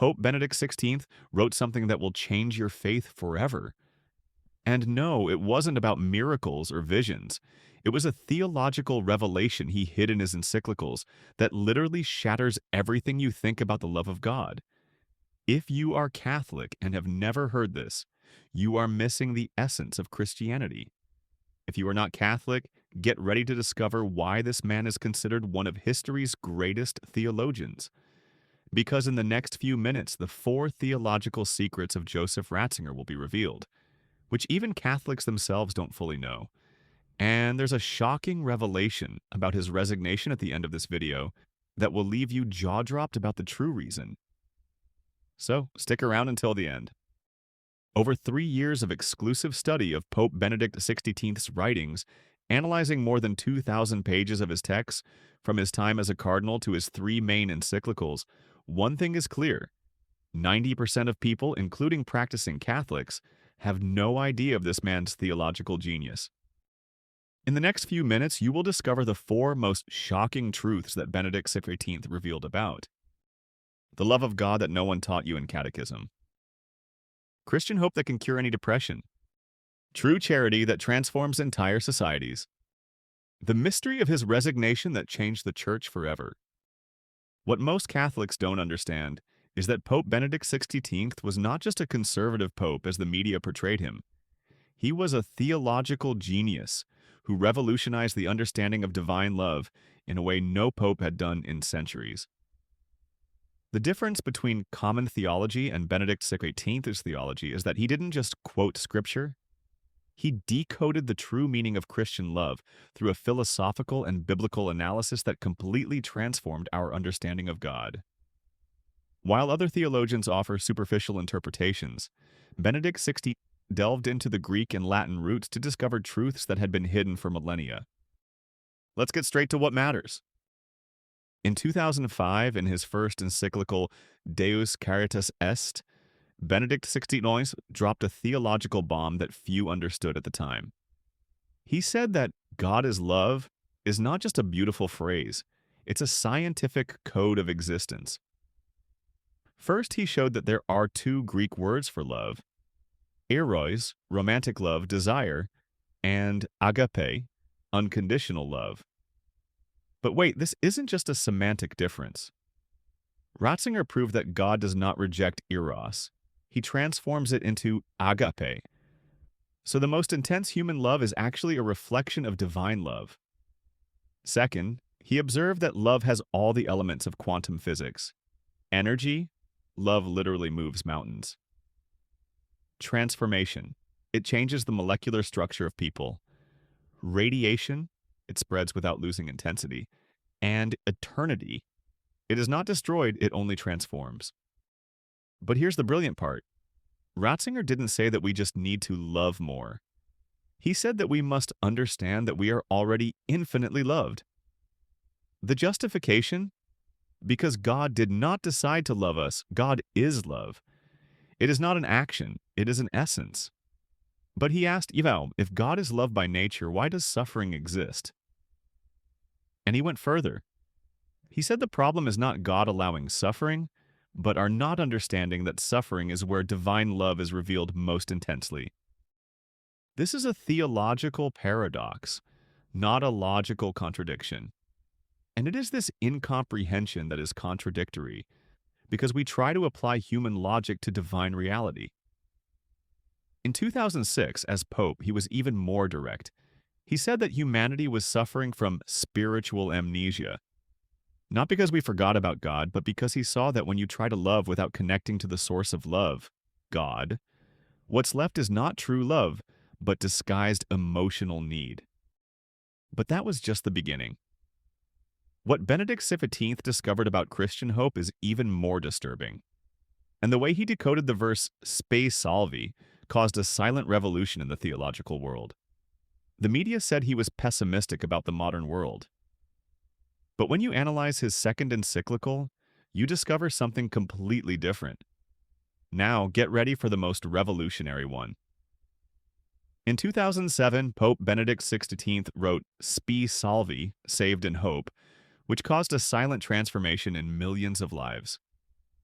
Pope Benedict XVI wrote something that will change your faith forever. And no, it wasn't about miracles or visions. It was a theological revelation he hid in his encyclicals that literally shatters everything you think about the love of God. If you are Catholic and have never heard this, you are missing the essence of Christianity. If you are not Catholic, get ready to discover why this man is considered one of history's greatest theologians. Because in the next few minutes, the 4 theological secrets of Joseph Ratzinger will be revealed, which even Catholics themselves don't fully know. And there's a shocking revelation about his resignation at the end of this video that will leave you jaw-dropped about the true reason. So, stick around until the end. Over 3 years of exclusive study of Pope Benedict XVI's writings, analyzing more than 2,000 pages of his texts, from his time as a cardinal to his 3 main encyclicals, one thing is clear. 90% of people, including practicing Catholics, have no idea of this man's theological genius. In the next few minutes, you will discover the 4 most shocking truths that Benedict XVI revealed about. The love of God that no one taught you in catechism. Christian hope that can cure any depression. True charity that transforms entire societies. The mystery of his resignation that changed the Church forever. What most Catholics don't understand is that Pope Benedict XVI was not just a conservative pope as the media portrayed him. He was a theological genius who revolutionized the understanding of divine love in a way no pope had done in centuries. The difference between common theology and Benedict XVI's theology is that he didn't just quote scripture. He decoded the true meaning of Christian love through a philosophical and biblical analysis that completely transformed our understanding of God. While other theologians offer superficial interpretations, Benedict XVI delved into the Greek and Latin roots to discover truths that had been hidden for millennia. Let's get straight to what matters. In 2005, in his first encyclical Deus Caritas Est, Benedict XVI dropped a theological bomb that few understood at the time. He said that God is love is not just a beautiful phrase, it's a scientific code of existence. First, he showed that there are 2 Greek words for love: eros, romantic love, desire, and agape, unconditional love. But wait, this isn't just a semantic difference. Ratzinger proved that God does not reject eros. He transforms it into agape. So the most intense human love is actually a reflection of divine love. Second, he observed that love has all the elements of quantum physics. Energy, love literally moves mountains. Transformation, it changes the molecular structure of people. Radiation, it spreads without losing intensity. And eternity, it is not destroyed, it only transforms. But here's the brilliant part. Ratzinger didn't say that we just need to love more. He said that we must understand that we are already infinitely loved. The justification? Because God did not decide to love us, God is love. It is not an action, it is an essence. But he asked, if God is love by nature, why does suffering exist? And he went further. He said the problem is not God allowing suffering, but our not understanding that suffering is where divine love is revealed most intensely. This is a theological paradox, not a logical contradiction. And it is this incomprehension that is contradictory, because we try to apply human logic to divine reality. In 2006, as Pope, he was even more direct. He said that humanity was suffering from spiritual amnesia. Not because we forgot about God, but because he saw that when you try to love without connecting to the source of love, God, what's left is not true love, but disguised emotional need. But that was just the beginning. What Benedict XVI discovered about Christian hope is even more disturbing. And the way he decoded the verse "spe salvi" caused a silent revolution in the theological world. The media said he was pessimistic about the modern world. But when you analyze his second encyclical, you discover something completely different. Now, get ready for the most revolutionary one. In 2007, Pope Benedict XVI wrote "Spe salvi," Saved in Hope, which caused a silent transformation in millions of lives.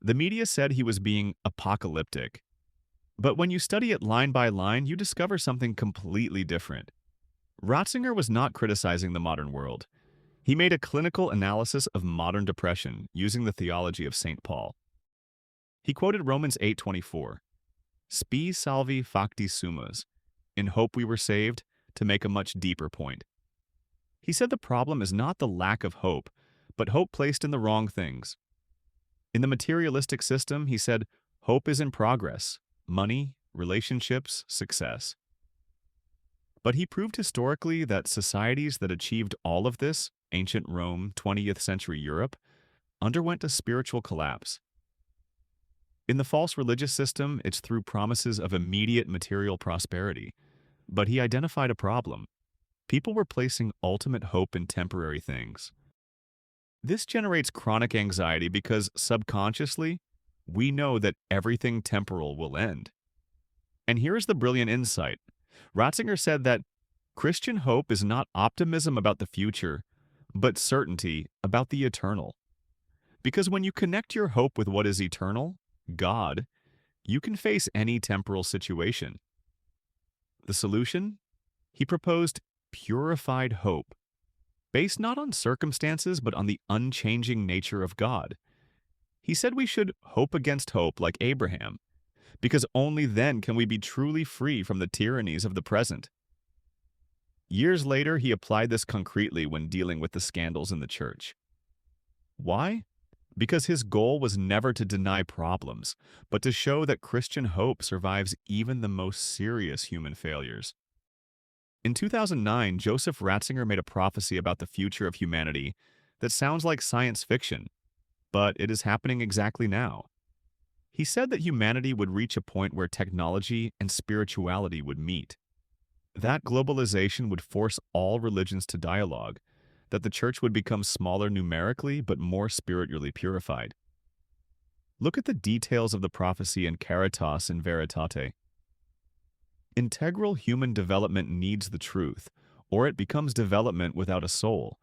The media said he was being apocalyptic. But when you study it line by line, you discover something completely different. Ratzinger was not criticizing the modern world. He made a clinical analysis of modern depression using the theology of St. Paul. He quoted Romans 8:24, "Spi salvi facti sumus," in hope we were saved, to make a much deeper point. He said the problem is not the lack of hope, but hope placed in the wrong things. In the materialistic system, he said, hope is in progress: money, relationships, success. But he proved historically that societies that achieved all of this, ancient Rome, 20th century Europe, underwent a spiritual collapse. In the false religious system, it's through promises of immediate material prosperity. But he identified a problem. People were placing ultimate hope in temporary things. This generates chronic anxiety because subconsciously, we know that everything temporal will end. And here is the brilliant insight. Ratzinger said that Christian hope is not optimism about the future, but certainty about the eternal. Because when you connect your hope with what is eternal, God, you can face any temporal situation. The solution? He proposed purified hope, based not on circumstances but on the unchanging nature of God. He said we should hope against hope like Abraham, because only then can we be truly free from the tyrannies of the present. Years later, he applied this concretely when dealing with the scandals in the church. Why? Because his goal was never to deny problems, but to show that Christian hope survives even the most serious human failures. In 2009, Joseph Ratzinger made a prophecy about the future of humanity that sounds like science fiction, but it is happening exactly now. He said that humanity would reach a point where technology and spirituality would meet. That globalization would force all religions to dialogue, that the church would become smaller numerically but more spiritually purified. Look at the details of the prophecy in Caritas in Veritate. Integral human development needs the truth, or it becomes development without a soul.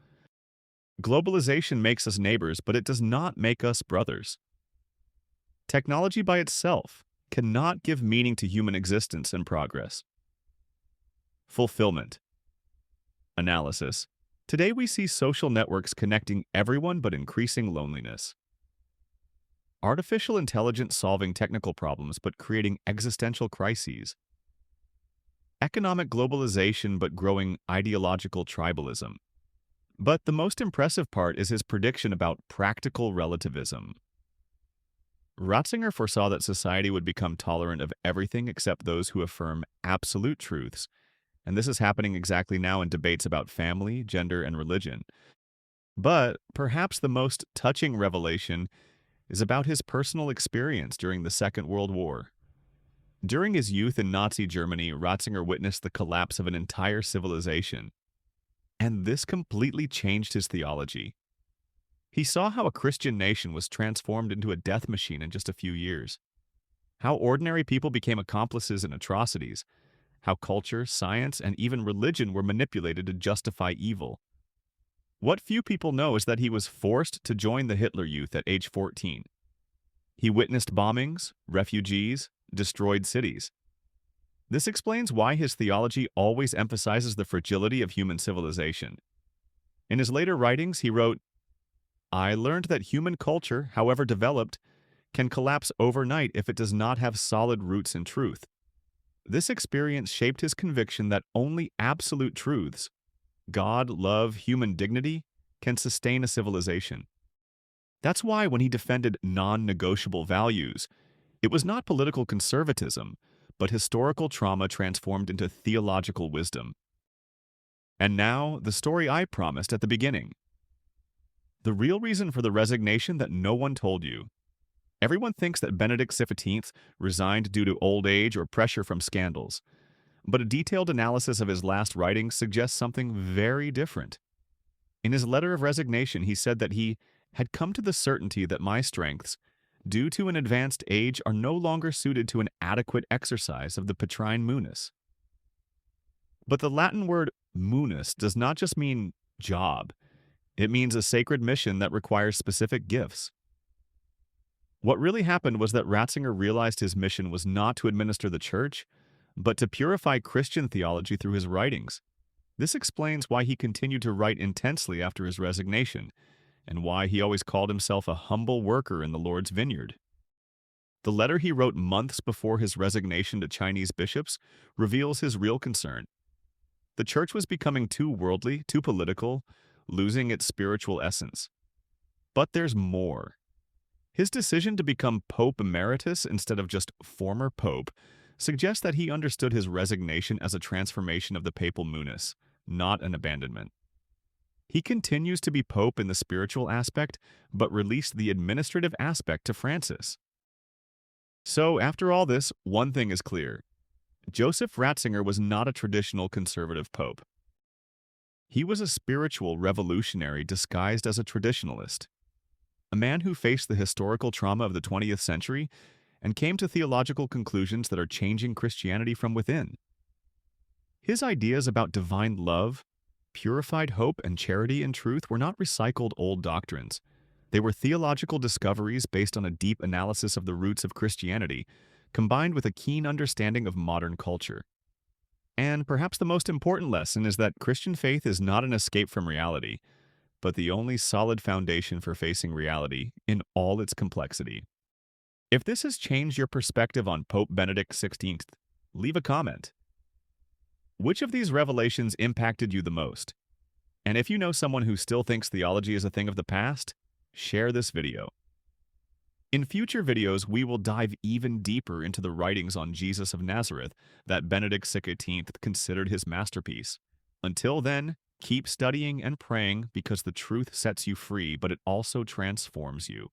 Globalization makes us neighbors, but it does not make us brothers. Technology by itself cannot give meaning to human existence and progress. Fulfillment. Analysis. Today we see social networks connecting everyone but increasing loneliness. Artificial intelligence solving technical problems but creating existential crises. Economic globalization but growing ideological tribalism. But the most impressive part is his prediction about practical relativism. Ratzinger foresaw that society would become tolerant of everything except those who affirm absolute truths, and this is happening exactly now in debates about family, gender, and religion. But perhaps the most touching revelation is about his personal experience during the Second World War. During his youth in Nazi Germany, Ratzinger witnessed the collapse of an entire civilization, and this completely changed his theology. He saw how a Christian nation was transformed into a death machine in just a few years, how ordinary people became accomplices in atrocities, how culture, science, and even religion were manipulated to justify evil. What few people know is that he was forced to join the Hitler Youth at age 14. He witnessed bombings, refugees, destroyed cities. This explains why his theology always emphasizes the fragility of human civilization. In his later writings, he wrote, "I learned that human culture, however developed, can collapse overnight if it does not have solid roots in truth. This experience shaped his conviction that only absolute truths, God, love, human dignity, can sustain a civilization." That's why when he defended non-negotiable values, it was not political conservatism, but historical trauma transformed into theological wisdom. And now, the story I promised at the beginning. The real reason for the resignation that no one told you. Everyone thinks that Benedict XVI resigned due to old age or pressure from scandals, but a detailed analysis of his last writings suggests something very different. In his letter of resignation, he said that he had come to the certainty that my strengths, due to an advanced age, are no longer suited to an adequate exercise of the Petrine munus. But the Latin word munus does not just mean job. It means a sacred mission that requires specific gifts. What really happened was that Ratzinger realized his mission was not to administer the church, but to purify Christian theology through his writings. This explains why he continued to write intensely after his resignation, and why he always called himself a humble worker in the Lord's vineyard. The letter he wrote months before his resignation to Chinese bishops reveals his real concern. The church was becoming too worldly, too political, losing its spiritual essence. But there's more. His decision to become Pope Emeritus instead of just former Pope suggests that he understood his resignation as a transformation of the papal munus, not an abandonment. He continues to be Pope in the spiritual aspect, but released the administrative aspect to Francis. So, after all this, one thing is clear. Joseph Ratzinger was not a traditional conservative pope. He was a spiritual revolutionary disguised as a traditionalist, a man who faced the historical trauma of the 20th century and came to theological conclusions that are changing Christianity from within. His ideas about divine love, purified hope, and charity and truth were not recycled old doctrines. They were theological discoveries based on a deep analysis of the roots of Christianity, combined with a keen understanding of modern culture. And perhaps the most important lesson is that Christian faith is not an escape from reality, but the only solid foundation for facing reality in all its complexity. If this has changed your perspective on Pope Benedict XVI, leave a comment. Which of these revelations impacted you the most? And if you know someone who still thinks theology is a thing of the past, share this video. In future videos, we will dive even deeper into the writings on Jesus of Nazareth that Benedict XVI considered his masterpiece. Until then, keep studying and praying because the truth sets you free, but it also transforms you.